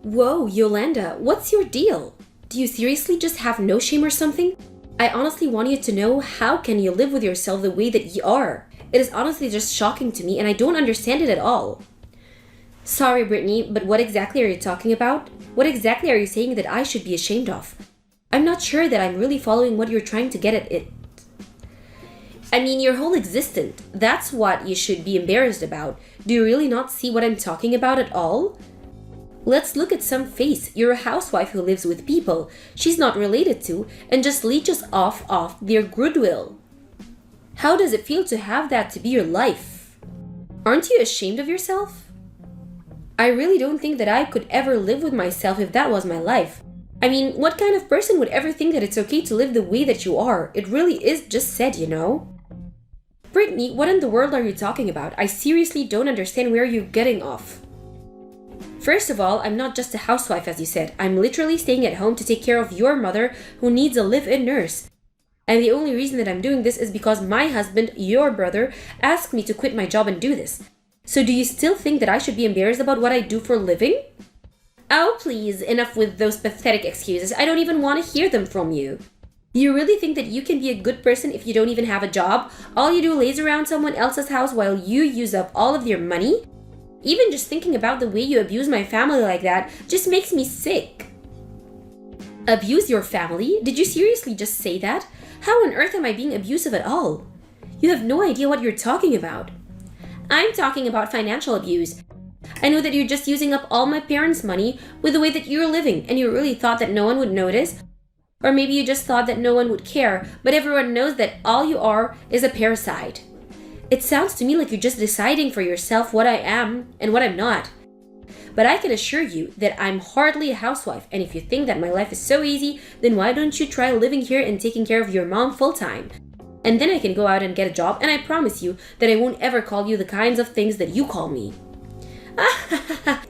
Whoa, Yolanda, what's your deal? Do you seriously just have no shame or something? I honestly want you to know, how can you live with yourself the way that you are? It is honestly just shocking to me and I don't understand it at all. Sorry, Brittany, but what exactly are you talking about? What exactly are you saying that I should be ashamed of? I'm not sure that I'm really following what you're trying to get at it. I mean, your whole existence. That's what you should be embarrassed about. Do you really not see what I'm talking about at all? Let's look at some face. You're a housewife who lives with people she's not related to and just leeches off their goodwill. How does it feel to have that to be your life? Aren't you ashamed of yourself? I really don't think that I could ever live with myself if that was my life. I mean, what kind of person would ever think that it's okay to live the way that you are? It really is just said, you know? Brittany, what in the world are you talking about? I seriously don't understand where you're getting off. First of all, I'm not just a housewife, as you said. I'm literally staying at home to take care of your mother who needs a live-in nurse. And the only reason that I'm doing this is because my husband, your brother, asked me to quit my job and do this. So do you still think that I should be embarrassed about what I do for a living? Oh, please, enough with those pathetic excuses. I don't even want to hear them from you. You really think that you can be a good person if you don't even have a job? All you do is laze around someone else's house while you use up all of their money? Even just thinking about the way you abuse my family like that just makes me sick. Abuse your family? Did you seriously just say that? How on earth am I being abusive at all? You have no idea what you're talking about. I'm talking about financial abuse. I know that you're just using up all my parents' money with the way that you're living, and you really thought that no one would notice. Or maybe you just thought that no one would care, but everyone knows that all you are is a parasite. It sounds to me like you're just deciding for yourself what I am and what I'm not. But I can assure you that I'm hardly a housewife, and if you think that my life is so easy, then why don't you try living here and taking care of your mom full-time? And then I can go out and get a job, and I promise you that I won't ever call you the kinds of things that you call me.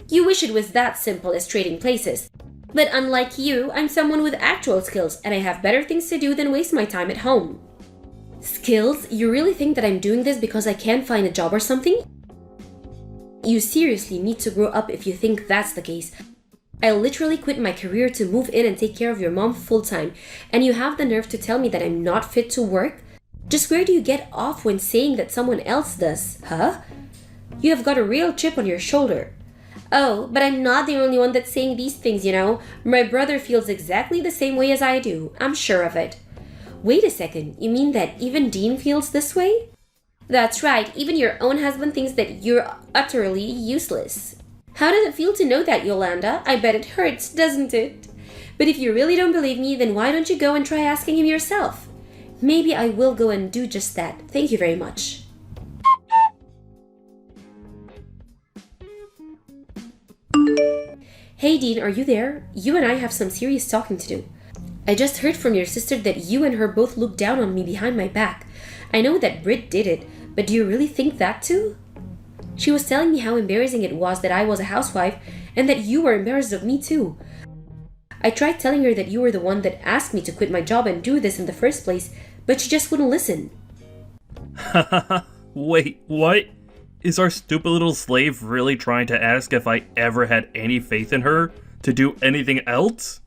You wish it was that simple as trading places. But unlike you, I'm someone with actual skills, and I have better things to do than waste my time at home. Skills? You really think that I'm doing this because I can't find a job or something? You seriously need to grow up if you think that's the case. I literally quit my career to move in and take care of your mom full-time, and you have the nerve to tell me that I'm not fit to work? Just where do you get off when saying that someone else does, huh? You have got a real chip on your shoulder. Oh, but I'm not the only one that's saying these things, you know. My brother feels exactly the same way as I do. I'm sure of it. Wait a second, you mean that even Dean feels this way? That's right, even your own husband thinks that you're utterly useless. How does it feel to know that, Yolanda? I bet it hurts, doesn't it? But if you really don't believe me, then why don't you go and try asking him yourself? Maybe I will go and do just that. Thank you very much. Hey Dean, are you there? You and I have some serious talking to do. I just heard from your sister that you and her both looked down on me behind my back. I know that Britt did it, but do you really think that too? She was telling me how embarrassing it was that I was a housewife and that you were embarrassed of me too. I tried telling her that you were the one that asked me to quit my job and do this in the first place, but she just wouldn't listen. Wait, what? Is our stupid little slave really trying to ask if I ever had any faith in her to do anything else?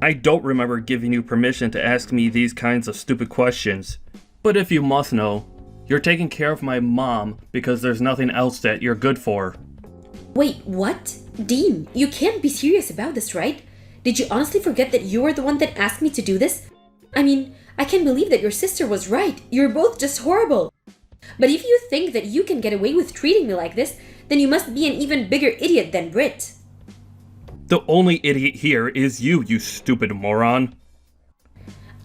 I don't remember giving you permission to ask me these kinds of stupid questions. But if you must know, you're taking care of my mom because there's nothing else that you're good for. Wait, what? Dean, you can't be serious about this, right? Did you honestly forget that you were the one that asked me to do this? I mean, I can't believe that your sister was right. You're both just horrible. But if you think that you can get away with treating me like this, then you must be an even bigger idiot than Britt. The only idiot here is you stupid moron.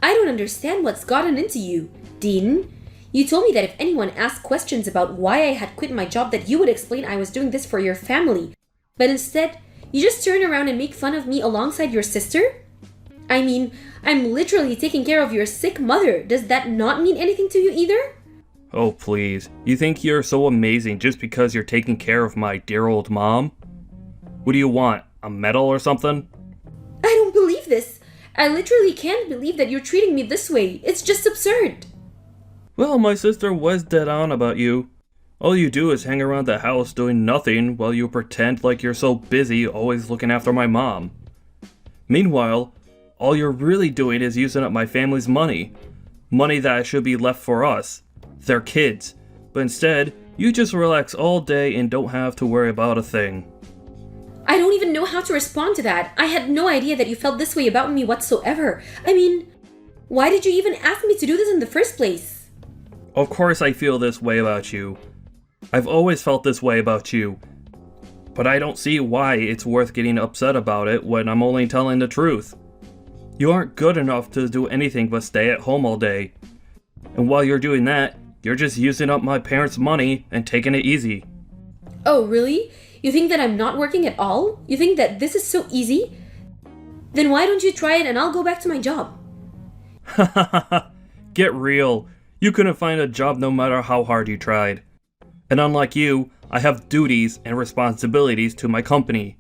I don't understand what's gotten into you, Dean. You told me that if anyone asked questions about why I had quit my job, that you would explain I was doing this for your family. But instead, you just turn around and make fun of me alongside your sister? I mean, I'm literally taking care of your sick mother. Does that not mean anything to you either? Oh please, you think you're so amazing just because you're taking care of my dear old mom? What do you want, a medal or something? I don't believe this. I literally can't believe that you're treating me this way. It's just absurd. Well, my sister was dead on about you. All you do is hang around the house doing nothing while you pretend like you're so busy always looking after my mom. Meanwhile, all you're really doing is using up my family's money. Money that should be left for us, their kids. But instead, you just relax all day and don't have to worry about a thing. I don't even know how to respond to that. I had no idea that you felt this way about me whatsoever. I mean, why did you even ask me to do this in the first place? Of course I feel this way about you. I've always felt this way about you. But I don't see why it's worth getting upset about it when I'm only telling the truth. You aren't good enough to do anything but stay at home all day. And while you're doing that, you're just using up my parents' money and taking it easy. Oh, really? You think that I'm not working at all? You think that this is so easy? Then why don't you try it and I'll go back to my job? Get real. You couldn't find a job no matter how hard you tried. And unlike you, I have duties and responsibilities to my company.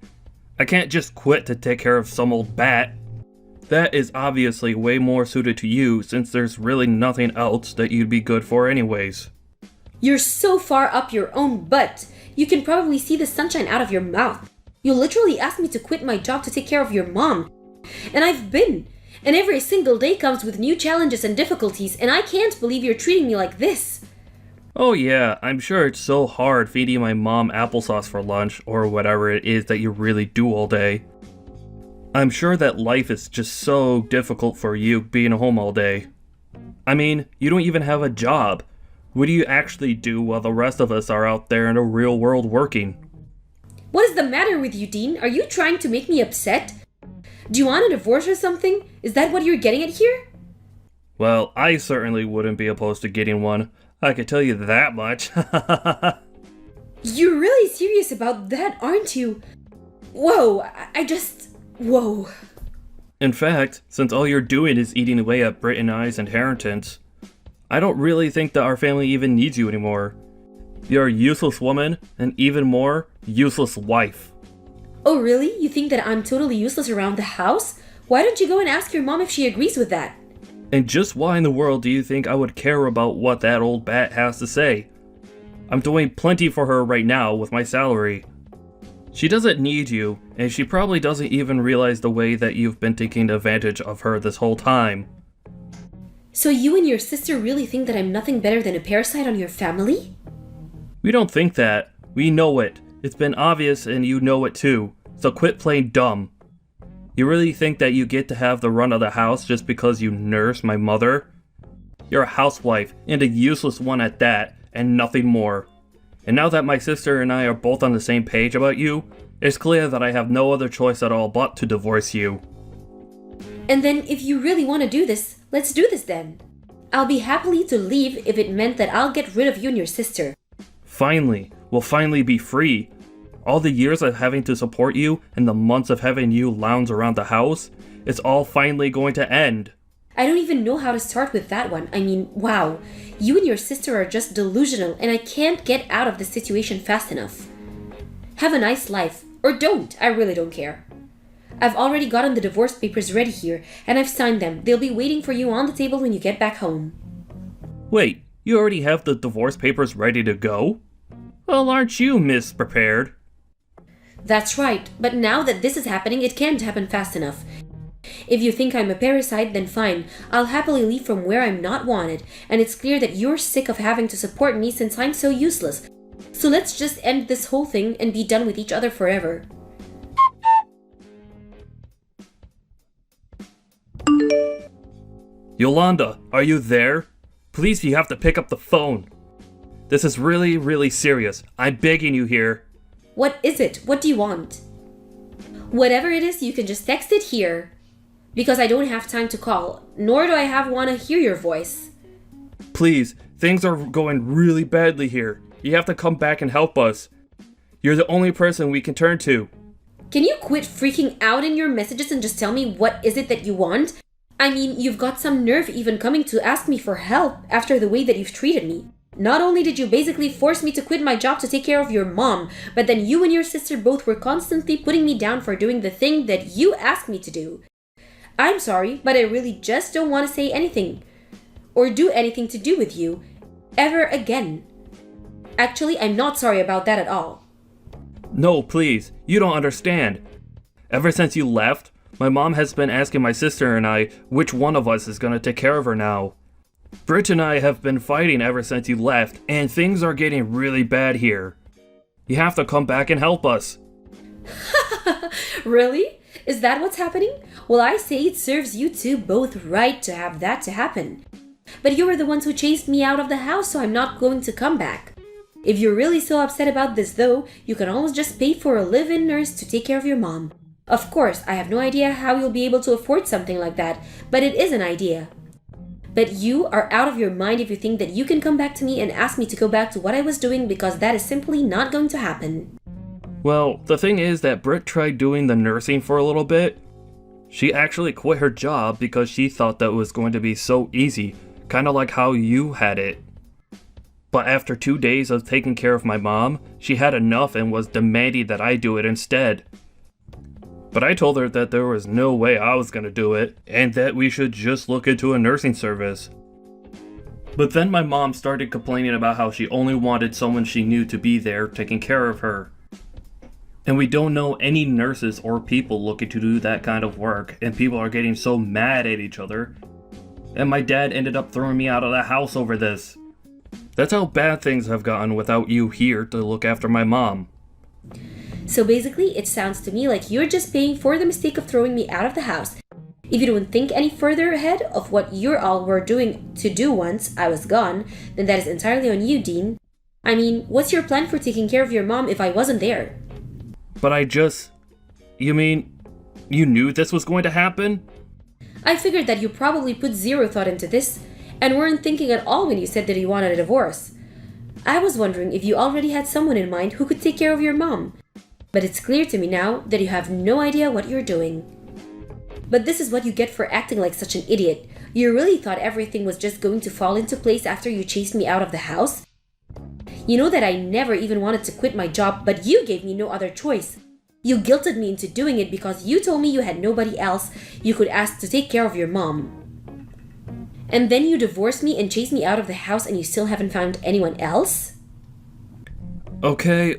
I can't just quit to take care of some old bat. That is obviously way more suited to you since there's really nothing else that you'd be good for anyways. You're so far up your own butt. You can probably see the sunshine out of your mouth. You literally asked me to quit my job to take care of your mom. And I've been. And every single day comes with new challenges and difficulties, and I can't believe you're treating me like this. Oh yeah, I'm sure it's so hard feeding my mom applesauce for lunch or whatever it is that you really do all day. I'm sure that life is just so difficult for you being home all day. I mean, you don't even have a job. What do you actually do while the rest of us are out there in the real world working? What is the matter with you, Dean? Are you trying to make me upset? Do you want a divorce or something? Is that what you're getting at here? Well, I certainly wouldn't be opposed to getting one. I could tell you that much. You're really serious about that, aren't you? Whoa, whoa. In fact, since all you're doing is eating away at Britt and I's inheritance, I don't really think that our family even needs you anymore. You're a useless woman, and even more, useless wife. Oh really? You think that I'm totally useless around the house? Why don't you go and ask your mom if she agrees with that? And just why in the world do you think I would care about what that old bat has to say? I'm doing plenty for her right now with my salary. She doesn't need you, and she probably doesn't even realize the way that you've been taking advantage of her this whole time. So you and your sister really think that I'm nothing better than a parasite on your family? We don't think that. We know it. It's been obvious and you know it too. So quit playing dumb. You really think that you get to have the run of the house just because you nurse my mother? You're a housewife, and a useless one at that, and nothing more. And now that my sister and I are both on the same page about you, it's clear that I have no other choice at all but to divorce you. And then if you really want to do this, let's do this then. I'll be happily to leave if it meant that I'll get rid of you and your sister. Finally, we'll finally be free. All the years of having to support you and the months of having you lounge around the house, it's all finally going to end. I don't even know how to start with that one. I mean, wow. You and your sister are just delusional and I can't get out of this situation fast enough. Have a nice life. Or don't. I really don't care. I've already gotten the divorce papers ready here and I've signed them. They'll be waiting for you on the table when you get back home. Wait, you already have the divorce papers ready to go? Well, aren't you misprepared? That's right, but now that this is happening, it can't happen fast enough. If you think I'm a parasite, then fine. I'll happily leave from where I'm not wanted, and it's clear that you're sick of having to support me since I'm so useless. So let's just end this whole thing and be done with each other forever. Yolanda, are you there? Please, you have to pick up the phone. This is really, really serious. I'm begging you here. What is it? What do you want? Whatever it is, you can just text it here. Because I don't have time to call, nor do I want to hear your voice. Please, things are going really badly here. You have to come back and help us. You're the only person we can turn to. Can you quit freaking out in your messages and just tell me what is it that you want? I mean, you've got some nerve even coming to ask me for help after the way that you've treated me. Not only did you basically force me to quit my job to take care of your mom, but then you and your sister both were constantly putting me down for doing the thing that you asked me to do. I'm sorry, but I really just don't want to say anything or do anything to do with you ever again. Actually, I'm not sorry about that at all. No, please, you don't understand. Ever since you left, my mom has been asking my sister and I which one of us is gonna take care of her now. Britt and I have been fighting ever since you left, and things are getting really bad here. You have to come back and help us. Really? Is that what's happening? Well, I say it serves you two both right to have that to happen. But you were the ones who chased me out of the house, so I'm not going to come back. If you're really so upset about this though, you can always just pay for a live-in nurse to take care of your mom. Of course, I have no idea how you'll be able to afford something like that, but it is an idea. But you are out of your mind if you think that you can come back to me and ask me to go back to what I was doing, because that is simply not going to happen. Well, the thing is that Britt tried doing the nursing for a little bit. She actually quit her job because she thought that it was going to be so easy, kind of like how you had it. But after 2 days of taking care of my mom, she had enough and was demanding that I do it instead. But I told her that there was no way I was going to do it, and that we should just look into a nursing service. But then my mom started complaining about how she only wanted someone she knew to be there taking care of her. And we don't know any nurses or people looking to do that kind of work, and people are getting so mad at each other. And my dad ended up throwing me out of the house over this. That's how bad things have gotten without you here to look after my mom. So basically, it sounds to me like you're just paying for the mistake of throwing me out of the house. If you don't think any further ahead of what you all were doing to do once I was gone, then that is entirely on you, Dean. I mean, what's your plan for taking care of your mom if I wasn't there? But you mean, you knew this was going to happen? I figured that you probably put zero thought into this, and weren't thinking at all when you said that you wanted a divorce. I was wondering if you already had someone in mind who could take care of your mom. But it's clear to me now that you have no idea what you're doing. But this is what you get for acting like such an idiot. You really thought everything was just going to fall into place after you chased me out of the house? You know that I never even wanted to quit my job, but you gave me no other choice. You guilted me into doing it because you told me you had nobody else you could ask to take care of your mom. And then you divorced me and chased me out of the house, and you still haven't found anyone else? Okay.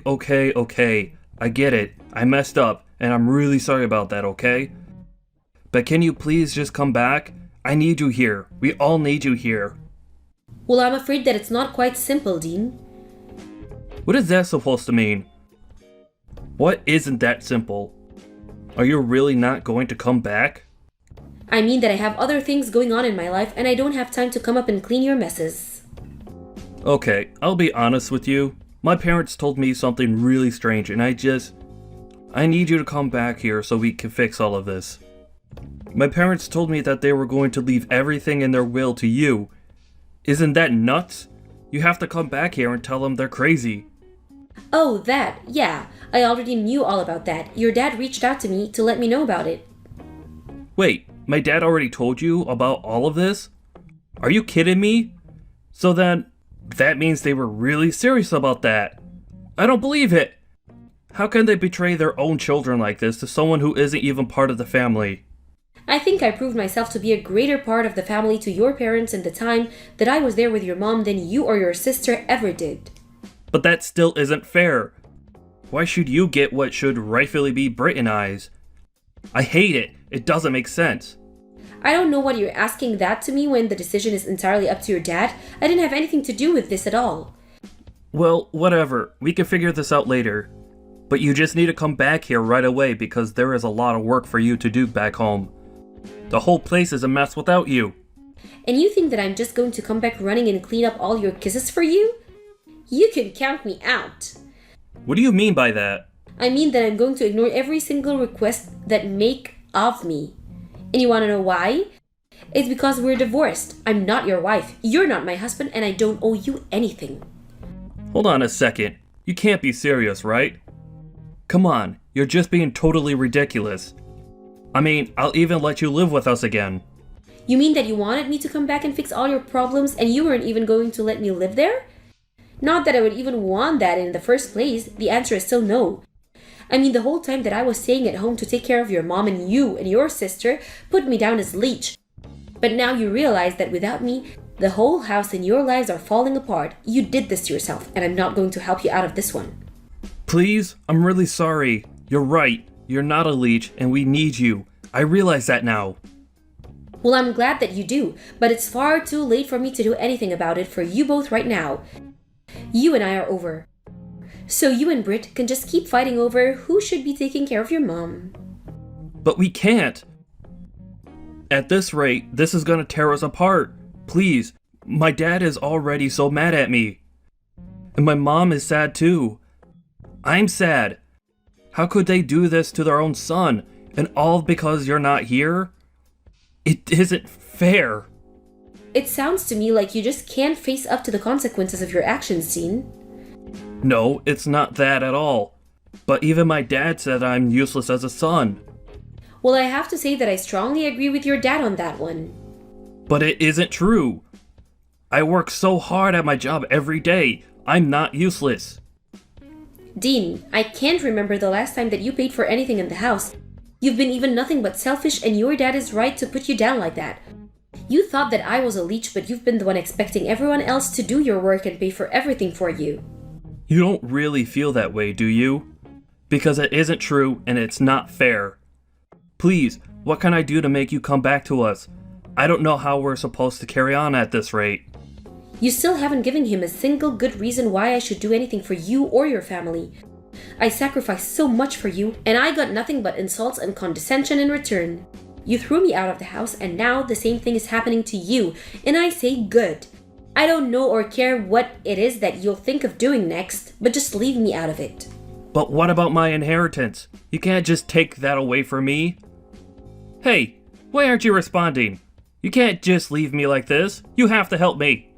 I get it. I messed up, and I'm really sorry about that, okay? But can you please just come back? I need you here. We all need you here. Well, I'm afraid that it's not quite simple, Dean. What is that supposed to mean? What isn't that simple? Are you really not going to come back? I mean that I have other things going on in my life, and I don't have time to come up and clean your messes. Okay, I'll be honest with you. My parents told me something really strange, and I need you to come back here so we can fix all of this. My parents told me that they were going to leave everything in their will to you. Isn't that nuts? You have to come back here and tell them they're crazy. Oh, that, yeah. I already knew all about that. Your dad reached out to me to let me know about it. Wait, my dad already told you about all of this? Are you kidding me? So then, that means they were really serious about that. I don't believe it. How can they betray their own children like this to someone who isn't even part of the family? I think I proved myself to be a greater part of the family to your parents in the time that I was there with your mom than you or your sister ever did. But that still isn't fair. Why should you get what should rightfully be Britt and I's? I hate it. It doesn't make sense. I don't know why you're asking that to me when the decision is entirely up to your dad. I didn't have anything to do with this at all. Well, whatever. We can figure this out later. But you just need to come back here right away because there is a lot of work for you to do back home. The whole place is a mess without you. And you think that I'm just going to come back running and clean up all your kisses for you? You can count me out. What do you mean by that? I mean that I'm going to ignore every single request that make of me. And you want to know why? It's because we're divorced. I'm not your wife. You're not my husband, and I don't owe you anything. Hold on a second. You can't be serious, right? Come on, you're just being totally ridiculous. I mean, I'll even let you live with us again. You mean that you wanted me to come back and fix all your problems, and you weren't even going to let me live there? Not that I would even want that in the first place. The answer is still no. I mean, the whole time that I was staying at home to take care of your mom, and you and your sister put me down as leech. But now you realize that without me, The whole house and your lives are falling apart. You did this to yourself, and I'm not going to help you out of this one. Please, I'm really sorry. You're right. You're not a leech, and we need you. I realize that now. Well, I'm glad that you do, but it's far too late for me to do anything about it for you both right now. You and I are over. So you and Britt can just keep fighting over who should be taking care of your mom. But we can't. At this rate, this is gonna tear us apart. Please, my dad is already so mad at me. And my mom is sad too. I'm sad. How could they do this to their own son? And all because you're not here? It isn't fair. It sounds to me like you just can't face up to the consequences of your actions, Dean. No, it's not that at all. But even my dad said I'm useless as a son. Well, I have to say that I strongly agree with your dad on that one. But it isn't true. I work so hard at my job every day. I'm not useless. Dean, I can't remember the last time that you paid for anything in the house. You've been even nothing but selfish, and your dad is right to put you down like that. You thought that I was a leech, but you've been the one expecting everyone else to do your work and pay for everything for you. You don't really feel that way, do you? Because it isn't true and it's not fair. Please, what can I do to make you come back to us? I don't know how we're supposed to carry on at this rate. You still haven't given him a single good reason why I should do anything for you or your family. I sacrificed so much for you, and I got nothing but insults and condescension in return. You threw me out of the house, and now the same thing is happening to you, and I say good. I don't know or care what it is that you'll think of doing next, but just leave me out of it. But what about my inheritance? You can't just take that away from me. Hey, why aren't you responding? You can't just leave me like this. You have to help me.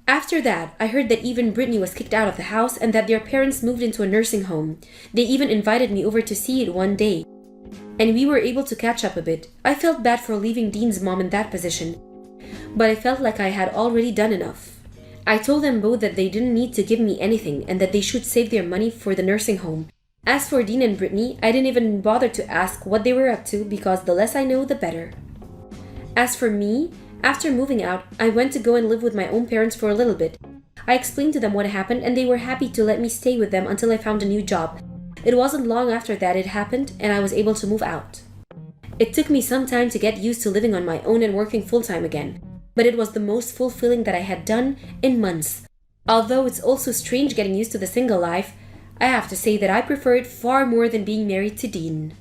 After that, I heard that even Brittany was kicked out of the house and that their parents moved into a nursing home. They even invited me over to see it one day. And we were able to catch up a bit. I felt bad for leaving Dean's mom in that position, but I felt like I had already done enough. I told them both that they didn't need to give me anything and that they should save their money for the nursing home. As for Dean and Brittany, I didn't even bother to ask what they were up to because the less I know, the better. As for me, after moving out, I went to go and live with my own parents for a little bit. I explained to them what happened and they were happy to let me stay with them until I found a new job. It wasn't long after that it happened and I was able to move out. It took me some time to get used to living on my own and working full-time again, but it was the most fulfilling that I had done in months. Although it's also strange getting used to the single life, I have to say that I prefer it far more than being married to Dean.